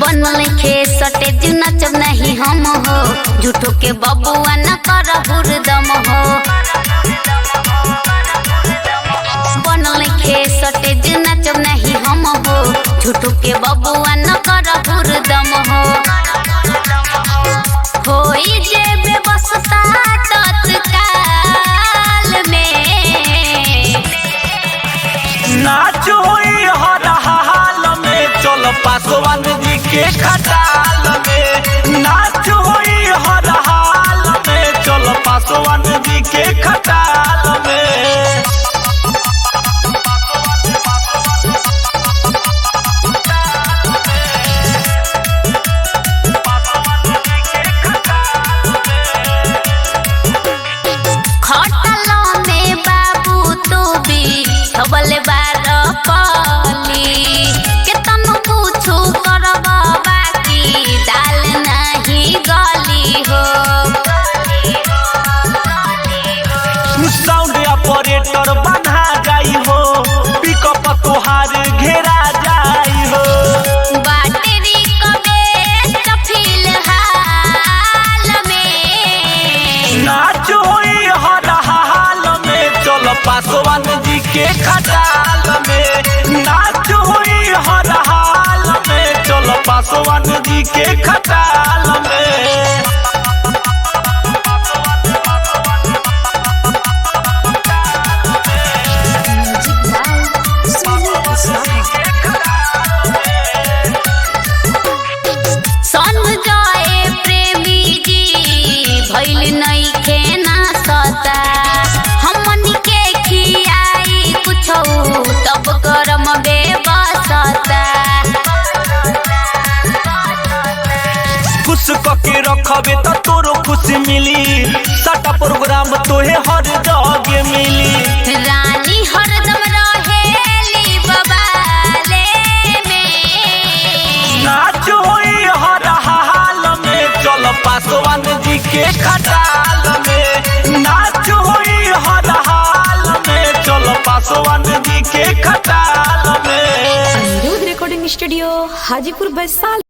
बनल खे सटे नचब नहीं हम हो, झूठो के बबुआ न कर हुरदम हो। बनल खे सटे नचब नहीं हम हो, झूठो के बबुआ न कर हुरदम हो। होई जे व्यवस्था तत्काल में, नाच होई हर हाल में, चल पासवान जी के खटाल में। नाच होई हर हाल में, चल पासवान जी के खटाल में। खटलो में बाबू तू भी सबल बार पली, केतनो पूछू करब बाकी दाल नहीं गली हो। साउंड ऑपरेटर बना जाई हो, पिकअप तोहार घेरा जाई हो। बैटरी कबे फिलहाल में, नाच होई हर हाल में, चल पासवान जी के खटाल में। नाच होई हर हाल में, चल पासवान जी के खटाल में। संजय प्रेमी जी भइल नहीं खेना सता, हमनी के खियाई कुछो तब करम बेबसता। खुश कके रखबे त तोरो खुश मिली, साटा प्रोग्राम तोहे हर जगह मिली। रानी हरदम रहेली बबाले में, नाच होई हर हाल में, चल पासवान जी के खटाल में। नाच होई हर हाल में, चल पासवान जी के खटाल में। Anirudh recording studio Hajipur Vaishali.